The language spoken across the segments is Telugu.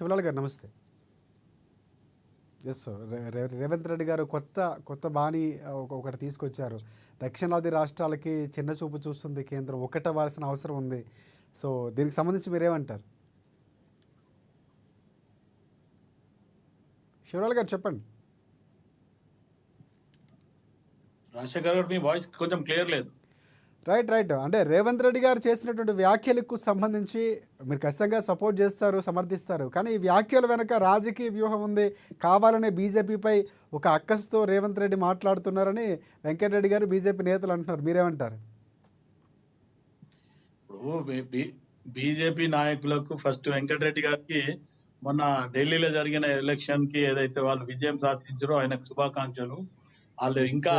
శివలాల్ గారు నమస్తే. Yes sir. రేవంత్ రెడ్డి గారు కొత్త బాణీ ఒకటి తీసుకొచ్చారు. దక్షిణాది రాష్ట్రాలకి చిన్న చూపు చూస్తుంది కేంద్రం, ఒకటవ్వాల్సిన అవసరం ఉంది. సో దీనికి సంబంధించి మీరేమంటారు? శివలాల్ గారు చెప్పండి. రాజశేఖర్ గారు, మీ వాయిస్ కొంచెం క్లియర్ లేదు. రైట్. అంటే రేవంత్ రెడ్డి గారు చేసినటువంటి వ్యాఖ్యలకు సంబంధించి మీరు ఖచ్చితంగా సపోర్ట్ చేస్తారు, సమర్థిస్తారు. కానీ ఈ వ్యాఖ్యల వెనక రాజకీయ వ్యూహం ఉంది, కావాలనే బీజేపీపై ఒక అక్కసుతో రేవంత్ రెడ్డి మాట్లాడుతున్నారని వెంకటరెడ్డి గారు బీజేపీ నేతలు అంటున్నారు. మీరేమంటారు? ఇప్పుడు బీజేపీ నాయకులకు ఫస్ట్ వెంకటరెడ్డి గారికి మొన్న ఢిల్లీలో జరిగిన ఎలక్షన్ కి ఏదైతే వాళ్ళు విజయం సాధించారో ఆయనకు శుభాకాంక్షలు. వాళ్ళు ఇంకా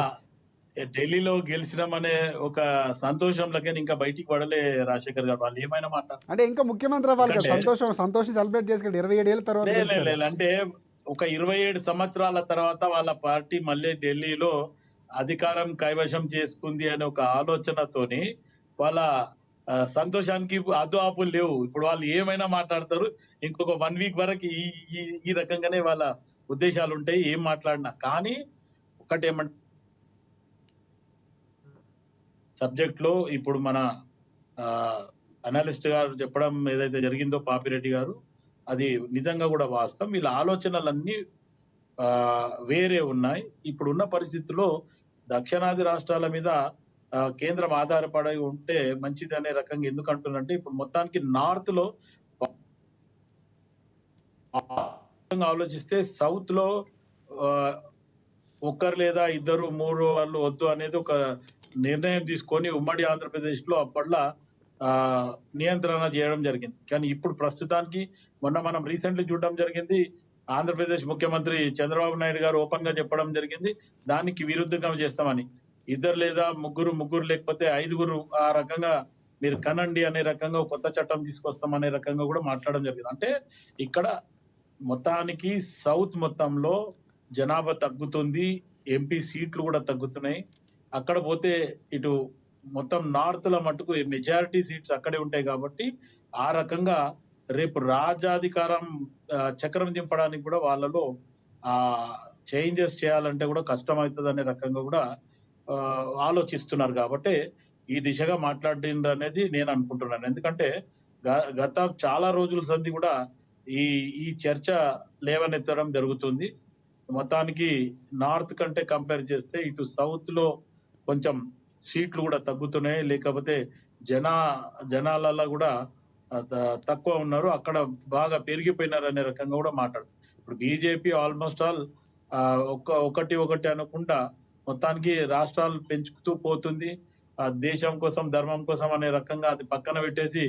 ఢిల్లీలో గెలిచినామనే ఒక సంతోషంలోకే ఇంకా బయటికి పడలే రాజశేఖర్ గారు. వాళ్ళు ఏమైనా మాట్లాడారు అంటే ఇంకా ముఖ్యమంత్రి అవ్వాలి కదా, సంతోషం సెలబ్రేట్ చేసుకుంటే 27 ఏళ్ళ తర్వాత అంటే ఒక 27 సంవత్సరాల తర్వాత వాళ్ళ పార్టీ మళ్ళీ ఢిల్లీలో అధికారం కైవశం చేసుకుంది అనే ఒక ఆలోచనతోని వాళ్ళ సంతోషానికి అద్దు ఆపులు లేవు. ఇప్పుడు వాళ్ళు ఏమైనా మాట్లాడతారు. ఇంకొక 1 వీక్ వరకు ఈ రకంగానే వాళ్ళ ఉద్దేశాలు ఉంటాయి, ఏం మాట్లాడినా. కానీ ఒకటేమంటే సబ్జెక్ట్ లో ఇప్పుడు మన అనలిస్ట్ గారు చెప్పడం ఏదైతే జరిగిందో పాపిరెడ్డి గారు, అది నిజంగా కూడా వాస్తవం. వీళ్ళ ఆలోచనలన్నీ వేరే ఉన్నాయి. ఇప్పుడున్న పరిస్థితుల్లో దక్షిణాది రాష్ట్రాల మీద కేంద్రం ఆధారపడి ఉంటే మంచిది అనే రకంగా ఎందుకు అంటున్నంటే, ఇప్పుడు మొత్తానికి నార్త్ లో ఆలోచిస్తే సౌత్ లో ఒక్కరు లేదా ఇద్దరు 3 వాళ్ళు వద్దు అనేది ఒక నిర్ణయం తీసుకొని ఉమ్మడి ఆంధ్రప్రదేశ్ లో అప్పట్లో నియంత్రణ చేయడం జరిగింది. కానీ ఇప్పుడు ప్రస్తుతానికి మొన్న మనం రీసెంట్లీ చూడడం జరిగింది, ఆంధ్రప్రదేశ్ ముఖ్యమంత్రి చంద్రబాబు నాయుడు గారు ఓపెన్ గా చెప్పడం జరిగింది దానికి విరుద్ధంగా చేస్తామని. ఇద్దరు లేదా ముగ్గురు లేకపోతే 5 ఆ రకంగా మీరు కనండి అనే రకంగా కొత్త చట్టం తీసుకొస్తాం అనే రకంగా కూడా మాట్లాడడం జరిగింది. అంటే ఇక్కడ మొత్తానికి సౌత్ మొత్తంలో జనాభా తగ్గుతుంది, ఎంపీ సీట్లు కూడా తగ్గుతున్నాయి. అక్కడ పోతే ఇటు మొత్తం నార్త్ లో మటుకు మెజారిటీ సీట్స్ అక్కడే ఉంటాయి. కాబట్టి ఆ రకంగా రేపు రాజ్యాధికారం చక్రం దింపడానికి కూడా వాళ్ళలో చేంజెస్ చేయాలంటే కూడా కష్టం అవుతుంది అనే రకంగా కూడా ఆలోచిస్తున్నారు. కాబట్టి ఈ దిశగా మాట్లాడింది అనేది నేను అనుకుంటున్నాను. ఎందుకంటే గత చాలా రోజుల సంధి కూడా ఈ చర్చ లేవనెత్తడం జరుగుతుంది. మొత్తానికి నార్త్ కంటే కంపేర్ చేస్తే ఇటు సౌత్ లో కొంచెం సీట్లు కూడా తగ్గుతున్నాయి, లేకపోతే జనాలలో కూడా తక్కువ ఉన్నారు, అక్కడ బాగా పెరిగిపోయినారు అనే రకంగా కూడా మాట్లాడుతుంది. ఇప్పుడు బీజేపీ ఆల్మోస్ట్ ఆల్ ఒకటి అనుకుంటా మొత్తానికి రాష్ట్రాలు పెంచుతూ పోతుంది. దేశం కోసం ధర్మం కోసం అనే రకంగా అది పక్కన పెట్టేసి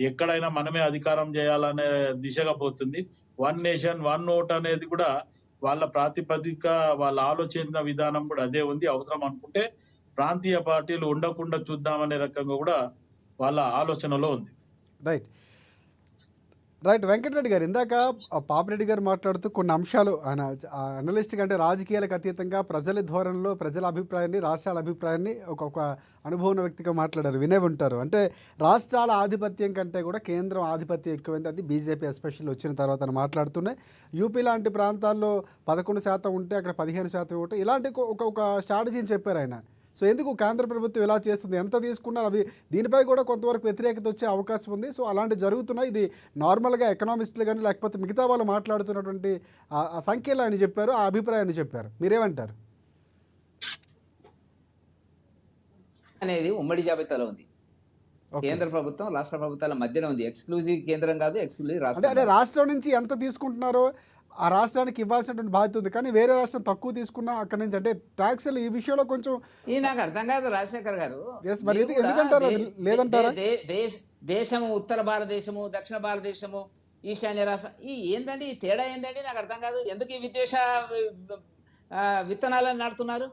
ఎక్కడైనా మనమే అధికారం చేయాలనే దిశగా పోతుంది. 1 నేషన్ 1 ఓట్ అనేది కూడా వాళ్ళ ప్రాతిపదిక, వాళ్ళ ఆలోచన విధానం కూడా అదే ఉంది. అవసరం అనుకుంటే ప్రాంతీయ పార్టీలు ఉండకుండా చూద్దామనే రకంగా కూడా వాళ్ళ ఆలోచనలో ఉంది. రైట్ వెంకటరెడ్డి గారు, ఇందాక పాపిరెడ్డి గారు మాట్లాడుతూ కొన్ని అంశాలు ఆయన అనలిస్ట్ కంటే రాజకీయాలకు అతీతంగా ప్రజల ధోరణిలో ప్రజల అభిప్రాయాన్ని, రాష్ట్రాల అభిప్రాయాన్ని ఒక అనుభవం వ్యక్తిగా మాట్లాడారు, వినే ఉంటారు. అంటే రాష్ట్రాల ఆధిపత్యం కంటే కూడా కేంద్రం ఆధిపత్యం ఎక్కువైంది, అది బీజేపీ ఎస్పెషల్లీ వచ్చిన తర్వాత మాట్లాడుతూనే. యూపీ లాంటి ప్రాంతాల్లో 11% ఉంటే అక్కడ 15% ఉంటే ఇలాంటి ఒక స్ట్రాటజీని చెప్పారు ఆయన. సో ఎందుకు కేంద్ర ప్రభుత్వం ఇలా చేస్తుంది, ఎంత తీసుకున్నారు, అవి దీనిపై కూడా కొంతవరకు వ్యతిరేకత వచ్చే అవకాశం ఉంది. సో అలాంటివి జరుగుతున్నాయి. ఇది నార్మల్గా ఎకనామిస్టులు కానీ లేకపోతే మిగతా వాళ్ళు మాట్లాడుతున్నటువంటి ఆ సంఖ్యలు ఆయన చెప్పారు, ఆ అభిప్రాయాన్ని చెప్పారు. మీరేమంటారు? అనేది ఉమ్మడి జాబితాలో ఉంది. కేంద్ర ప్రభుత్వం రాష్ట్ర ప్రభుత్వాల మధ్యలో ఉంది. ఎక్స్క్లూజివ్ కేంద్రం కాదు, ఎక్స్క్లూజివ్ రాష్ట్రం. అంటే రాష్ట్రం నుంచి ఎంత తీసుకుంటున్నారో ఆ రాష్ట్రానికి ఇవ్వాల్సినటువంటి బాధ్యత ఉంది. కానీ వేరే రాష్ట్రం తక్కువ తీసుకున్నా అక్కడి నుంచి అంటే ట్యాక్స్లు ఈ విషయంలో కొంచెం నాకు అర్థం కాదు రాజశేఖర్ గారు. ఎందుకంటారు లేదంటారా? దేశము ఉత్తర భారతదేశము, దక్షిణ భారతదేశము, ఈశాన్య రాష్ట్రం, ఏందండి ఈ తేడా ఏందండి నాకు అర్థం కాదు. ఎందుకు ఈ విద్వేష విత్తనాలను నాటుతున్నారు?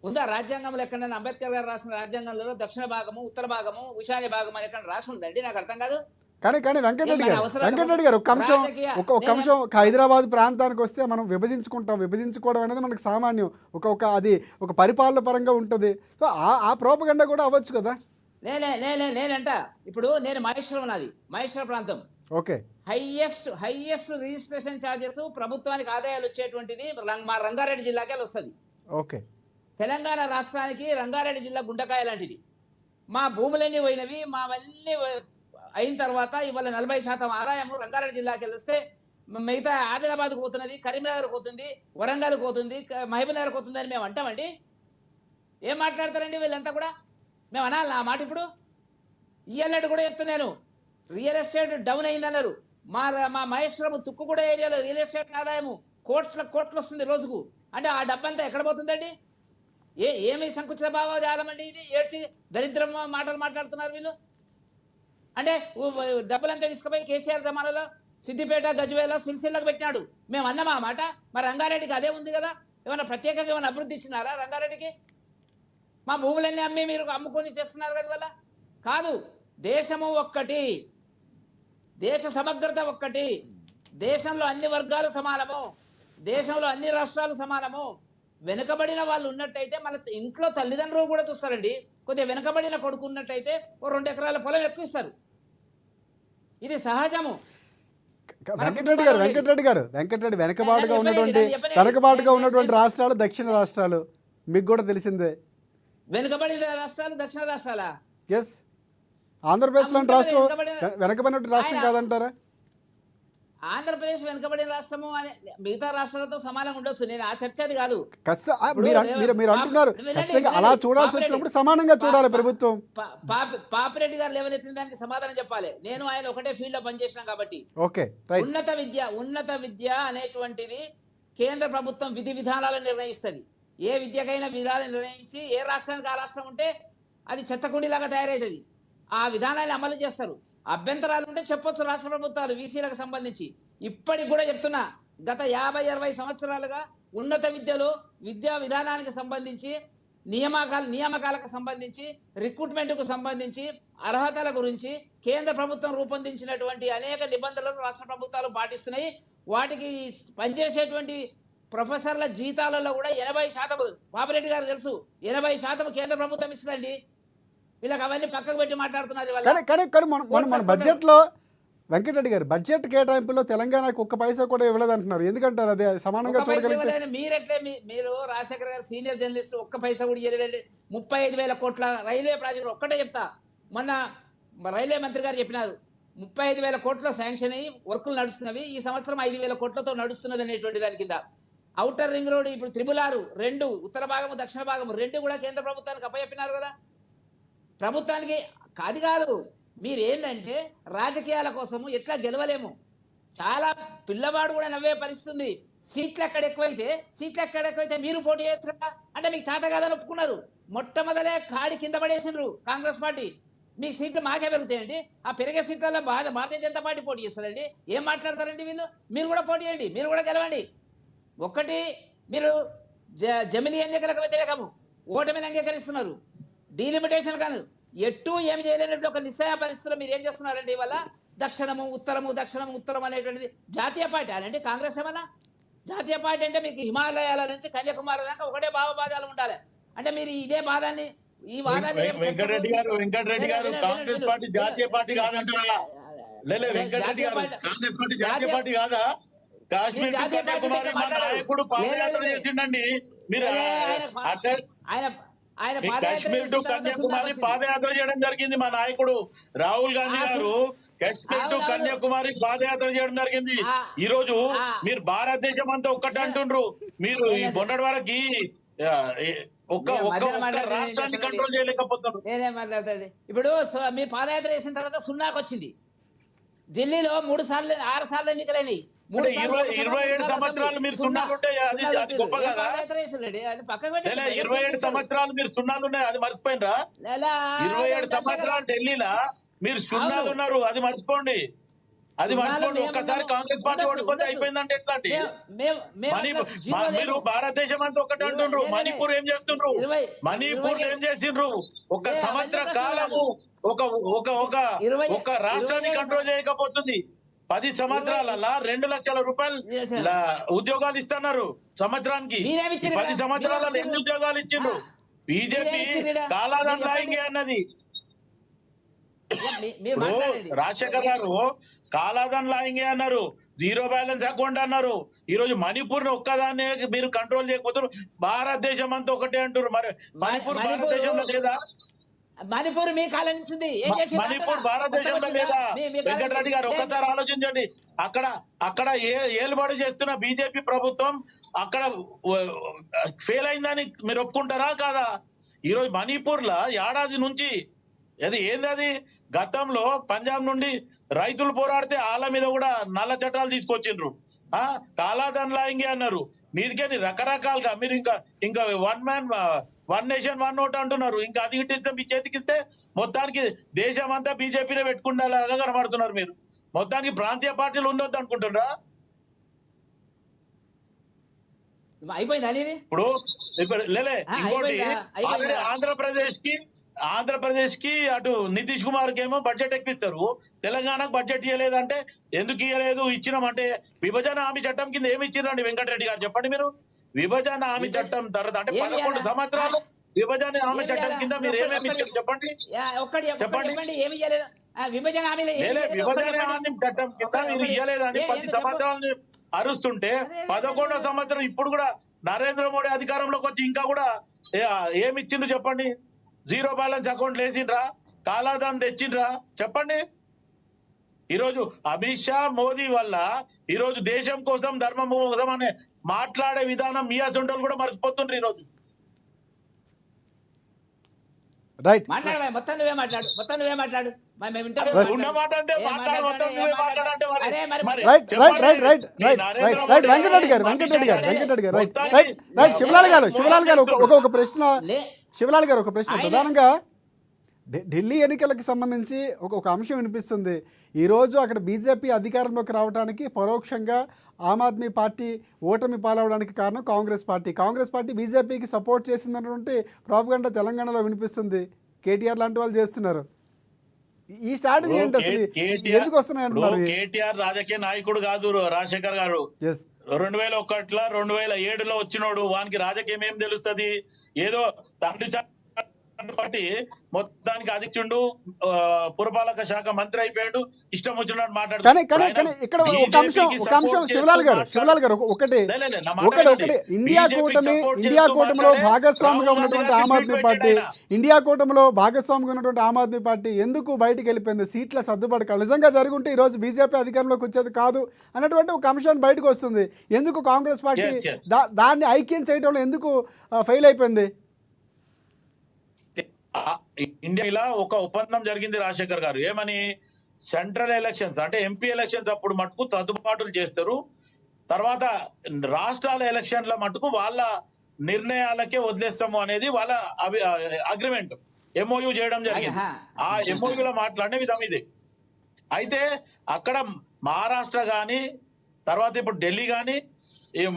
ఉందా రాజ్యాంగంలో ఎక్కడైనా అంబేద్కర్ గారు రాసిన రాజ్యాంగంలో దక్షిణ భాగము, ఉత్తర భాగము, ఈశాన్య భాగం అని ఎక్కడ రాసి ఉందండి? నాకు అర్థం కాదు. కానీ వెంకటరెడ్డి గారు ఒక అంశం హైదరాబాద్ ప్రాంతానికి వస్తే మనం విభజించుకోవడం అనేది మనకు సామాన్యం. అది ఒక పరిపాలన పరంగా ఉంటుంది. సో ఆ ప్రోపగండా కూడా అవ్వచ్చు కదా. నేనంట ఇప్పుడు నేను మహేశ్వరం, నాది మహేశ్వర ప్రాంతం. ఓకే. హైయెస్ట్ రిజిస్ట్రేషన్ ఛార్జెస్ ప్రభుత్వానికి ఆదాయాలు వచ్చేటువంటిది మా రంగారెడ్డి జిల్లాకే వస్తుంది. ఓకే. తెలంగాణ రాష్ట్రానికి రంగారెడ్డి జిల్లా గుండకాయ లాంటిది. మా భూములన్నీ పోయినవి, మావన్నీ అయిన తర్వాత ఇవాళ 40% ఆదాయం రంగారెడ్డి జిల్లాకి వస్తే మిగతా ఆదిలాబాద్కు పోతున్నది, కరీంనగర్కి పోతుంది, వరంగల్కి పోతుంది, మహబూబ్నగర్కి పోతుంది అని మేము అంటామండి. ఏం మాట్లాడతారండి వీళ్ళంతా కూడా? మేము అనాలి నా మాట? ఇప్పుడు ఇయ్యాలట్టు కూడా చెప్తున్నాను, రియల్ ఎస్టేట్ డౌన్ అయిందన్నారు. మా మహేశ్వరము తుక్కుగూడ ఏరియాలో రియల్ ఎస్టేట్ ఆదాయము కోట్లు వస్తుంది రోజుకు. అంటే ఆ డబ్బంతా ఎక్కడ పోతుందండి? ఏమి సంకుచిత భావజాలమండి ఇది? ఏడ్చి దరిద్రం మాటలు మాట్లాడుతున్నారు వీళ్ళు. అంటే డబ్బులంతా తీసుకుపోయి కేసీఆర్ జమానాలో సిద్దిపేట, గజ్వేల, సిరిసిల్లకు పెట్టినాడు. మేము అన్నమా మాట? మరి రంగారెడ్డికి అదే ఉంది కదా. ఏమైనా ప్రత్యేకంగా ఏమైనా అభివృద్ధి ఇచ్చినారా రంగారెడ్డికి? మా భూములన్నీ అమ్మి మీరు అమ్ముకొని చేస్తున్నారు కదా వల్ల కాదు. దేశము ఒక్కటి, దేశ సమగ్రత ఒక్కటి, దేశంలో అన్ని వర్గాలు సమానము, దేశంలో అన్ని రాష్ట్రాలు సమానము. వెనుకబడిన వాళ్ళు ఉన్నట్టయితే మన ఇంట్లో తల్లిదండ్రులు కూడా చూస్తారండి. కొద్దిగా వెనుకబడిన కొడుకు ఉన్నట్టయితే ఓ 2 ఎకరాల పొలం ఎక్కువ ఇస్తారు. ఇది సహజము. వెంకటరెడ్డి గారు వెనకబాటుగా ఉన్నటువంటి రాష్ట్రాలు దక్షిణ రాష్ట్రాలు మీకు కూడా తెలిసిందే. వెనుకబడిన రాష్ట్రాలు దక్షిణ రాష్ట్రాలా? ఎస్. ఆంధ్రప్రదేశ్ లాంటి రాష్ట్రం వెనకబడిన రాష్ట్రం కాదంటారా? ఆంధ్రప్రదేశ్ వెనుకబడిన రాష్ట్రము అని మిగతా రాష్ట్రాలతో సమానంగా ఉండొచ్చు. నేను ఆ చర్చ అది కాదు. మీరు అంటున్నారు అలా చూడాల్సి వచ్చినప్పుడు సమానంగా చూడాలి ప్రభుత్వం. పాపిరెడ్డి గారు లేవనెత్తిన దానికి సమాధానం చెప్పాలి. నేను ఆయన ఒకటే ఫీల్డ్ లో పనిచేసినాం కాబట్టి. ఓకే. ఉన్నత విద్య అనేటువంటిది కేంద్ర ప్రభుత్వం విధి విధానాలను నిర్ణయిస్తుంది. ఏ విద్యకైనా విధానాలు నిర్ణయించి ఏ రాష్ట్రానికి ఆ రాష్ట్రం ఉంటే అది చెత్తకుండిలాగా తయారవుతుంది. ఆ విధానాన్ని అమలు చేస్తారు. అభ్యంతరాలు ఉంటే చెప్పొచ్చు రాష్ట్ర ప్రభుత్వాలు వీసీలకు సంబంధించి. ఇప్పటికి కూడా చెప్తున్నా, గత 50-60 సంవత్సరాలుగా ఉన్నత విద్యలో విద్యా విధానానికి సంబంధించి నియామకాలకు సంబంధించి రిక్రూట్మెంట్కు సంబంధించి అర్హతల గురించి కేంద్ర ప్రభుత్వం రూపొందించినటువంటి అనేక నిబంధనలను రాష్ట్ర ప్రభుత్వాలు పాటిస్తున్నాయి. వాటికి పనిచేసేటువంటి ప్రొఫెసర్ల జీతాలలో కూడా 80%, పాపిరెడ్డి గారు తెలుసు, 80% కేంద్ర ప్రభుత్వం ఇస్తుందండి. వీళ్ళకి అవన్నీ పక్కకు పెట్టి మాట్లాడుతున్నారు. కానీ మన బడ్జెట్లో వెంకటరెడ్డి గారు బడ్జెట్ కేటాయింపులో తెలంగాణకు 1 పైసా కూడా ఇవ్వలేదంటున్నారు. ఎందుకంటారు? అదే సమానంగా చూడగలిగితే మీరు రాజశేఖర్ గారు సీనియర్ జర్నలిస్ట్, 1 పైసా కూడా ఇవ్వలేదండి. 35,000 కోట్ల రైల్వే ప్రాజెక్టు ఒక్కటే చెప్తా. మొన్న రైల్వే మంత్రి గారు చెప్పినారు, 35,000 కోట్ల శాంక్షన్ అయ్యి వర్కులు నడుస్తున్నవి. ఈ సంవత్సరం 5,000 కోట్లతో నడుస్తున్నది అనేటువంటి దాని కింద. ఔటర్ రింగ్ రోడ్ ఇప్పుడు 666 ఉత్తర భాగము దక్షిణ భాగము 2 కూడా కేంద్ర ప్రభుత్వానికి అప్పచెప్పినారు కదా. ప్రభుత్వానికి అది కాదు. మీరు ఏంటంటే రాజకీయాల కోసము ఎట్లా గెలవలేము. చాలా పిల్లవాడు కూడా నవ్వే పరిస్థితుంది. సీట్లు ఎక్కడ ఎక్కువైతే మీరు పోటీ చేయొచ్చు కదా. అంటే మీకు చేత కాదని ఒప్పుకున్నారు. మొట్టమొదలే కాడి కింద పడేసినారు కాంగ్రెస్ పార్టీ. మీకు సీట్లు మాకే పెరుగుతాయండి. ఆ పెరిగే సీట్లలో భారతీయ జనతా పార్టీ పోటీ చేస్తారండి. ఏం మాట్లాడతారండి వీళ్ళు? మీరు కూడా పోటీ చేయండి, మీరు కూడా గెలవండి. ఒకటి, మీరు జమిలీ ఎన్నికలకు వ్యతిరేకము, ఓటమిని అంగీకరిస్తున్నారు. డీలిమిటేషన్ కాదు, ఎట్టూ ఏం చేయలేనట్లు ఒక నిస్సయ పరిస్థితుల్లో మీరు ఏం చేస్తున్నారండి? ఇవాళ దక్షిణము ఉత్తరం అనేటువంటిది జాతీయ పార్టీ అంటే కాంగ్రెస్ ఏమన్నా జాతీయ పార్టీ అంటే మీకు హిమాలయాల నుంచి కన్యాకుమారి దాకా ఒకటే భావభావాలు ఉండాలి. అంటే మీరు ఇదే వాదాన్ని వెంకటరెడ్డి గారు కాంగ్రెస్ పార్టీ జాతీయ పార్టీ కాదంటారా? వెంకటరెడ్డి గారు కాంగ్రెస్ పార్టీ జాతీయ పార్టీ కాదా? కాశ్మీర్ కన్యాకుమారి మా నాయకుడు పాదయాత్ర చేసిండండి. మీరు కాశ్మీర్ టు కన్యాకుమారి పాదయాత్ర చేయడం జరిగింది. మా నాయకుడు రాహుల్ గాంధీ గారు కాశ్మీర్ టు కన్యాకుమారి పాదయాత్ర చేయడం జరిగింది. ఈ రోజు మీరు భారతదేశం అంతా ఒక్కటే అంటుండ్రు. మీరు ఈ మొన్నటి వరకు ఒక్క రాష్ట్రాన్ని కంట్రోల్ చేయలేకపోతున్నారు. నేనేం మాట్లాడతాడు? ఇప్పుడు మీ పాదయాత్ర చేసిన తర్వాత 0కి వచ్చింది. ఢిల్లీలో 6 సార్లు ఎన్నికలని 27 సంవత్సరాలు మీరు సున్నాలుంటే అది గొప్ప కదా? 27 సంవత్సరాలు మీరు సున్నాలున్నాయి, అది మర్చిపోయినరా? 27 సంవత్సరాలు ఢిల్లీలో మీరు సున్నాలు ఉన్నారు, అది మర్చిపోండి. ఒక్కసారి కాంగ్రెస్ పార్టీ ఓడిపోతే అయిపోయిందంటే ఎట్లా అండి? మీరు భారతదేశం అంటే ఒకటి అంటుండ్రు. మణిపూర్ ఏం చేస్తుండ్రు? మణిపూర్ ఏం చేసిండ్రు? 1 సంవత్సర కాలము ఒక రాష్ట్రాన్ని కంట్రోల్ చేయకపోతుంది. 10 సంవత్సరాలలో 2 లక్షల రూపాయలు ఉద్యోగాలు ఇస్తున్నారు సంవత్సరానికి. 10 సంవత్సరాలలో ఎన్ని ఉద్యోగాలు ఇచ్చిండ్రు? బీజేపీ కాలాదండాయింగ్ అన్నది. రాజశేఖర్ గారు కాలాదన్ లాయింగే అన్నారు, జీరో బ్యాలెన్స్ అకౌంట్ అన్నారు. ఈ రోజు మణిపూర్ ఒక్కదాన్నే మీరు కంట్రోల్ చేయకపోతారు, భారతదేశం అంతా ఒకటే అంటారు. మరి మణిపూర్ భారతదేశంలో లేదా? మణిపూర్ మీ కాలం నుంచి ఉంది. ఏం చేసింది మణిపూర్ అక్కడ? భారతదేశంలో కొత్తగా లేదా? వచ్చిందా? మీ కాలం వెంకటరెడ్డి గారు నుంచి. ఒక్కసారి ఆలోచించండి. అక్కడ ఏలుబడి చేస్తున్న బీజేపీ ప్రభుత్వం అక్కడ ఫెయిల్ అయిందని మీరు ఒప్పుకుంటారా కాదా? ఈ రోజు మణిపూర్ లా ఏడాది నుంచి అది ఏంది, గతంలో పంజాబ్ నుండి రైతులు పోరాడితే వాళ్ళ మీద కూడా నల్ల చట్టాలు తీసుకొచ్చిండ్రు. కాలాదన్ లాయింగే అన్నారు. మీదికేని రకరకాలుగా మీరు ఇంకా వన్ నేషన్ వన్ ఓట్ అంటున్నారు. ఇంకా అది ఇస్తే మీ చేతికిస్తే మొత్తానికి దేశం అంతా బీజేపీనే పెట్టుకుంటారుగా కనబడుతున్నారు. మీరు మొత్తానికి ప్రాంతీయ పార్టీలు ఉండొద్దు అనుకుంటున్నారా? అయిపోయింది అనేది ఇప్పుడు లేలే ఇంకోటి, అయిపోయిందా? ఆంధ్రప్రదేశ్ కి అటు నితీష్ కుమార్ కి ఏమో బడ్జెట్ ఎక్కిస్తారు, తెలంగాణకు బడ్జెట్ ఇవ్వలేదంటే ఎందుకు ఇవ్వలేదు, ఇచ్చినామంటే విభజన హామీ చట్టం కింద ఏమి ఇచ్చిరండి వెంకటరెడ్డి గారు చెప్పండి. మీరు విభజన హామీ చట్టం తర్వాత అంటే 11 సంవత్సరాలు విభజన హామీ చట్టం కింద మీరు ఏమేమి ఇచ్చారు చెప్పండి. చెప్పండి ఏమి ఇవ్వలేదు విభజన హామీలో విభజన హామీ చట్టం కింద మీరు ఇవ్వలేదని 10 సంవత్సరాలు అరుస్తుంటే 11వ సంవత్సరం ఇప్పుడు కూడా నరేంద్ర మోడీ అధికారంలోకి వచ్చి ఇంకా కూడా ఏమి ఇచ్చిండ్రు చెప్పండి. జీరో బ్యాలెన్స్ అకౌంట్ వేసిండ్రా, కాలాదాన్ తెచ్చిండ్రా చెప్పండి. ఈరోజు అమిత్ షా మోదీ వల్ల ఈరోజు దేశం కోసం ధర్మం కోసం అనే మాట్లాడే విధానం మీ అసొంటోళ్ళు కూడా మర్చిపోతుండ్రు ఈరోజు. రైట్ మాట్లాడవా మొత్తం నువ్వే మాట్లాడు ఉన్న మాట అంటే మాట్లాడు, మొత్తం నువ్వే మాట్లాడంటే right right right right right right right Venkatareddy గారు రైట్ శివలాల్ గారు ఒక ప్రశ్న శివలాల్ గారు ఒక ప్రశ్న ప్రధానంగా ఢిల్లీ ఎన్నికలకు సంబంధించి ఒక అంశం వినిపిస్తుంది. ఈరోజు అక్కడ బీజేపీ అధికారంలోకి రావడానికి పరోక్షంగా ఆమ్ ఆద్మీ పార్టీ ఓటమి పాలవడానికి కారణం కాంగ్రెస్ పార్టీ బీజేపీకి సపోర్ట్ చేసిందన్నటువంటి ప్రాపగండా తెలంగాణలో వినిపిస్తుంది. కేటీఆర్ లాంటి వాళ్ళు చేస్తున్నారు. ఈ స్ట్రాటజీ ఏంటి అసలు, ఎందుకు వస్తున్నాయి అంటున్నారు? కేటీఆర్ రాజకీయ నాయకుడు కాదు రాజశేఖర్ గారు. 2001లో 2007లో వచ్చినోడు, వానికి రాజకీయం ఏం తెలుస్తుంది? ఏదో తండ్రి బట్టి మొత్తానికి అధ్యక్షుడు, పురపాలక శాఖ మంత్రి అయిపోయాడు, ఇష్టం వచ్చినట్టు మాట్లాడుతున్నాడు. కానీ ఇక్కడ ఒక అంశం శివలాల్ గారు ఒకటి ఇండియా కూటమిలో భాగస్వామిగా ఉన్నటువంటి ఆమ్ ఆద్మీ పార్టీ ఎందుకు బయటికి వెళ్ళిపోయింది? సీట్ల సర్దుబాటు నిజంగా జరుగుంటే ఈ రోజు బీజేపీ అధికారంలోకి వచ్చేది కాదు అన్నటువంటి ఒక అంశాన్ని బయటకు వస్తుంది. ఎందుకు కాంగ్రెస్ పార్టీ దాన్ని ఐక్యం చేయడంలో ఎందుకు ఫెయిల్ అయిపోయింది? ఇండియాలో ఒక ఒప్పందం జరిగింది రాజశేఖర్ గారు, ఏమని? సెంట్రల్ ఎలక్షన్స్ అంటే ఎంపీ ఎలక్షన్స్ అప్పుడు మటుకు సర్దుబాటులు చేస్తారు, తర్వాత రాష్ట్రాల ఎలక్షన్ల మటుకు వాళ్ళ నిర్ణయాలకే వదిలేస్తాము అనేది వాళ్ళ అగ్రిమెంట్, ఎంఓయూ చేయడం జరిగింది. ఆ ఎంఓయూలో మాట్లాడిన విధం ఇది. అయితే అక్కడ మహారాష్ట్ర గాని, తర్వాత ఇప్పుడు ఢిల్లీ గాని,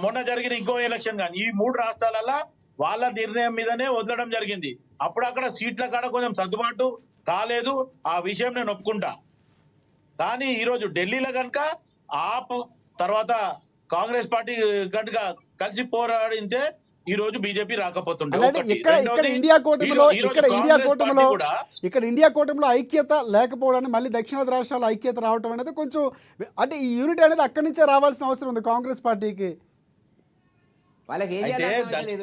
మొన్న జరిగిన ఇంకో ఎలక్షన్ గాని, ఈ 3 రాష్ట్రాలలో వాళ్ళ నిర్ణయం మీదనే వదలడం జరిగింది. అప్పుడు అక్కడ సీట్ల కాడ కొంచెం సర్దుబాటు కాలేదు, ఆ విషయం నేను ఒప్పుకుంటా. కానీ ఈరోజు ఢిల్లీలో కనుక ఆప్ తర్వాత కాంగ్రెస్ పార్టీ కనుక కలిసి పోరాడితే ఈ రోజు బీజేపీ రాకపోతుండే. ఇక్కడ ఇండియా కూటమిలో ఐక్యత లేకపోవడానికి మళ్ళీ దక్షిణాది రాష్ట్రాల్లో ఐక్యత రావటం అనేది కొంచెం అంటే ఈ యూనిట్ అనేది అక్కడి నుంచే రావాల్సిన అవసరం ఉంది కాంగ్రెస్ పార్టీకి. వాళ్ళకి ఏం చేయాలి